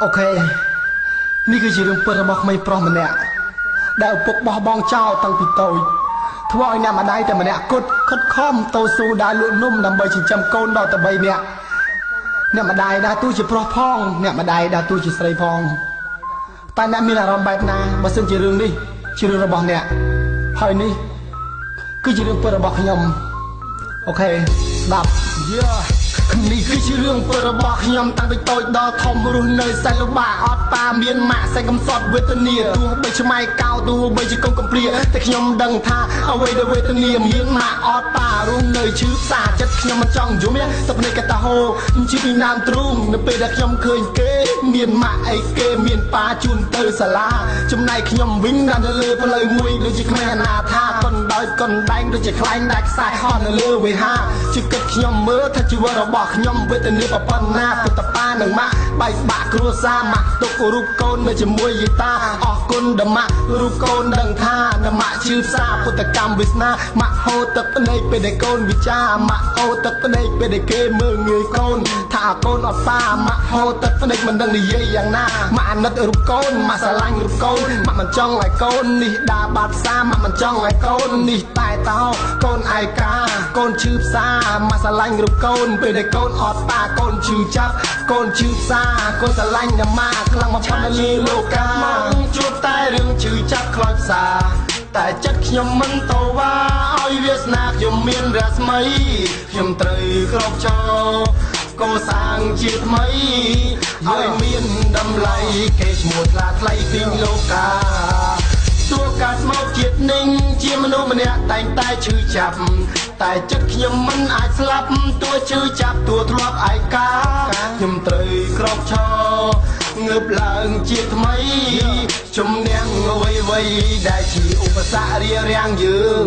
អូខេនេះគឺជារឿងពិតរបស់ក្មេងប្រុសម្នាក់ដែលឪពុកបោះបង់ចោលតាំងពីតូចធ្វើឲ្យអ្នកម្ដាយតែម្នាក់គត់ខិតខំតស៊ូដើរលក់នំដើម្បីចិញ្ចឹមកូនដល់តែ3នាក់អ្នកម្ដាយដើរតួជាប្រុសផងអ្នកម្ដាយដើរតួជាស្រីផងតែអ្នកមានអារម្មណ៍បែបណាបើសិនជារឿងនេះជារឿងរបស់អ្នកហើយនេះគឺជារឿងពិតរបស់ខ្ញុំអូខេស្ដាប់នេះគឺជារឿងពិតរបស់ខ្ញុំតាំងពីតូចដល់ធំរស់នៅសែនលំបាកអត់ប៉ាមានម៉ាក់សែនកំសត់វេទនាទោះបីឆ្មៃកោទោះបីជាកុំកំព្រាតែខ្ញុំដឹងថាអ្វីដែលវេទនាមានម៉ាក់អត់ប៉ារស់នៅឈឺផ្សាចិត្តខ្ញុំមិនចង់យំសព្វនេះកតាហូជីពីណាមទ្រូងនៅពេលដែលខ្ញុំឃើញគេមានម៉ាក់អីគេមានប៉ាជូនទៅសាលាចំណែកខ្ញុំវិញនៅលើផ្លូវមួយដូចជាគ្មានអនាថាកុនដោយកុនដែងដូចជាខ្លែងដាច់ខ្សែហោះនៅលើវេហាជាគិតខ្ញុំមើលថាជីវិតរបស់ខ្ញុំវេទនាប៉ុណ្ណាពុតប៉ានឹងម៉ាក់បែកបាក់គ្រួសារម៉ាក់ទុករូបកូននៅជាមួយយីតាអរគុណដល់ម៉ាក់រូបកូនដឹងថានៅម៉ាក់ជឿផ្សាពុតកម្មវាសនាម៉ាក់ហូរទឹកភ្នែកពេលដែលកូនវិចាម៉ាក់ហូរទឹកភ្នែកពេលដែលគេមើលងាយកូនថាកូនអត់ប៉ាម៉ាក់ហូរទឹកភ្នែកមិនដឹងនិយាយយ៉ាងណាម៉ាក់អាណិតរូបកូនម៉ាក់ស្រឡាញ់រូបកូនម៉ាក់មិនចង់ឲ្យកូននេះដើរបាត់ផ្សារម៉ាក់មិនចង់ឲ្យកូននេះតែតោកូនឯកាកូនឈឺផ្សាម៉ាក់ស្រឡាញ់រូបកូនពេលដែលកូនអត់ប៉ាកូនឈឺចាប់កូនឈឺផ្សាកូនស្រឡាញ់តែម៉ាខ្លាំងមកផាត់លើលោកាជួបតែរឿងឈឺចាប់ខ្លោចផ្សាតែចិត្តខ្ញុំមិនតវ៉ាឲ្យវាសនាខ្ញុំមានរស្មីខ្ញុំត្រូវក្រោកចោលកសាងជាថ្មីឲ្យមានតម្លៃគេឈ្មោះថ្លាថ្លៃពីលោកាទោះកាត់មកជាតិនឹងជាមនុស្សម្នាក់តែងតែឈឺចាប់តែចិត្តខ្ញុំមិនអាចស្លាប់ទោះឈឺចាប់ទោះធ្លាប់ឯកាខ្ញុំត្រូវក្រោកឈรงើបឡើងជាថ្មីជំនះអ្វីដែលជាឧបសគ្គរារាំងយើង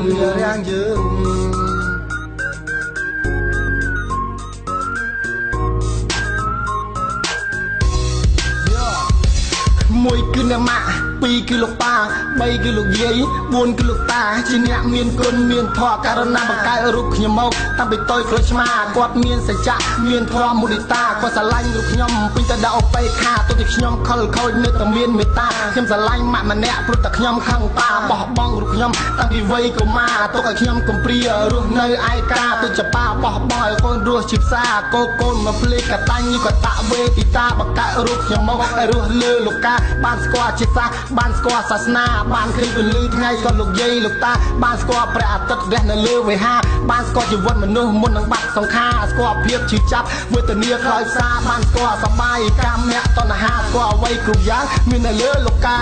មួយគឺអ្នកម៉ាក់ពីរគឺលោកប៉ា3គឺលោកយាយ4គឺលោកតាជាអ្នកមានគុណមានធម៌ករណាបង្កើតរូបខ្ញុំមកតាំងពីតូចក្លុចឆ្មាគាត់មានសច្ចៈមានធម៌មុទិតាគាត់ស្រឡាញ់រូបខ្ញុំពេញទៅដល់អបេខាទោះតែខ្ញុំខលខូចនៅតែមានមេត្តាខ្ញុំស្រឡាញ់ម៉ាក់ម្នាក់ព្រោះតែខ្ញុំខឹងប៉ាបោះបង់រូបខ្ញុំតាំងពីវ័យកុមារទុកឲ្យខ្ញុំកំព្រារស់នៅឯកាទោះជាប៉ាបោះបង់ឲ្យកូនរស់ជាផ្សារកូនមកភ្លេចកតាញ់ក៏តាក់វេទិតាបង្កើតរូបខ្ញុំមកឲ្យរស់លើលោកាបានស្គាល់ជាសាសបានស្គាល់សាសនាបានឃើញពលឺថ្ងៃក៏លោកយាយលោកតាបានស្គាល់ព្រះអាទិត្យរះនៅលើវេហាបានស្គាល់ជីវិតមនុស្សមុននឹងបាត់សង្ខារស្គាល់ភាពឈឺចាប់វេទនាខ្លោចផ្សាបានស្គាល់សបាយកម្មអ្នកតណ្ហាស្គាល់អ្វីគ្រប់យ៉ាងមាននៅលើលោកា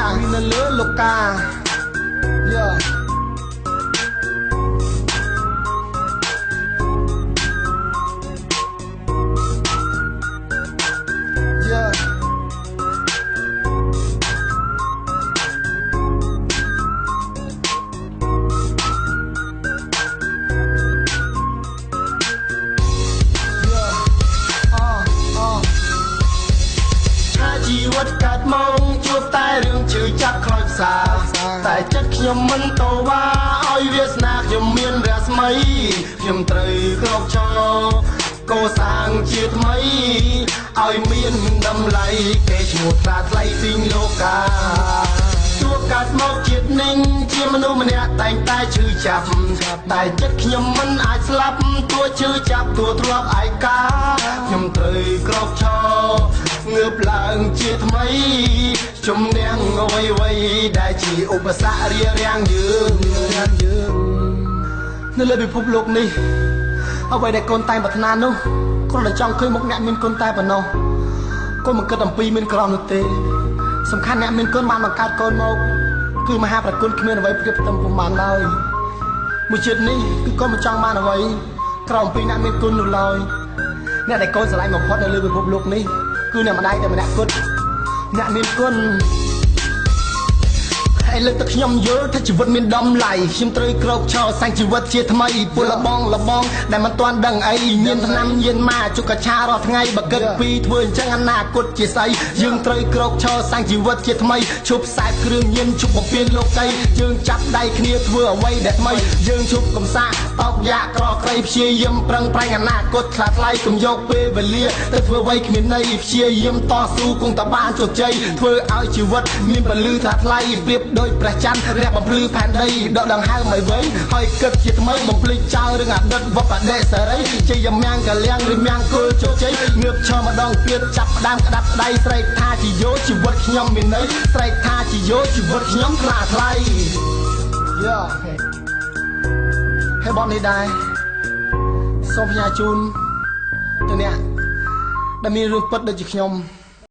ជីវិតកើតមកជួបតែរឿងឈឺចាប់ខ្លោចផ្សាតែចិត្តខ្ញុំមិនតវ៉ាឲ្យវាសនាខ្ញុំមានរស្មីខ្ញុំត្រូវក្រោកឈរកសាងជាថ្មីឲ្យមានតម្លៃគេឈ្មោះថ្លាថ្លៃពីលោកាទោះកាត់មកជាតិនឹងជាមនុស្សម្នាក់តែងតែឈឺចាប់តែចិត្តខ្ញុំមិនអាចស្លាប់ទោះឈឺចាប់ទោះធ្លាប់ឯកាខ្ញុំត្រូវក្រោកឈรงើបឡើងជាថ្មីជំនះអ្វីដែលជាឧបសគ្គរារាំងយើងនៅលើពិភពលោកនេះអ្វីដែលកូនតែងប្រាថ្នានោះគ្រាន់តែចង់ឃើញមុខអ្នកមានគុណតែប៉ុណ្ណោះកូនមិនគិតអំពីមានក្រនោះទេសំខាន់អ្នកមានគុណបានបង្កើតកូនមកគឺមហាប្រគុណគ្មានអ្វីព្រៀបផ្ទឹមពុំបានឡើយមួយជាតិនេះគឺកូនមិនចង់បានអ្វីក្រៅអំពីអ្នកមានគុណនោះឡើយអ្នកដែលកូនស្រឡាញ់បំផុតនៅលើពិភពលោកនេះគឺអ្នកម្ដាយតែម្នាក់គត់អ្នកមានគុណ ai lực tức nhom dối thay chỉ vật miền đông lại chim tươi crop cho sang chỉ vật chia thay bùa là bong đại mặt toàn đằng ấy nhiên thằng năm nhiên mà chụp cả cha rồi ngay bậc cực pi thưa chẳng ăn nà cột chia say dương tươi crop cho sang chỉ vật chia thay chụp sai kêu nhiên chụp một viên lô cây dương chắp đầy kia thưa quay đẹp mây dương chụp cầm xa tóc dạ cọ cây chia yếm prang prang ăn nà cột khát lay cùng dọc bê về lia thưa quay miền này chia yếm to su cùng ta ban chuột chơi thưa ao chỉ vật miền bờ lư khát lay điệp đôiประจันแรกบำลือแผ่นใดดอกดังห้างไม่ไว้หอยเกิดจิตไม่บำพลิกเจ้าเรื่องอัดดัดวับปัดเดสไรใจยำยังกะเลี้ยงหรือยังกูโจใจเงือกชอมาดองเปียดจับดามกระดับใดใส่ท่าจีโยชีวิตขยำมินไหนใส่ท่าจีโยชีวิตขยำกลาไทยย่อให้บอลนี้ได้ส่งพญาจูนตัวเนี้ยได้มีเรื่องปัดเดือดขยำ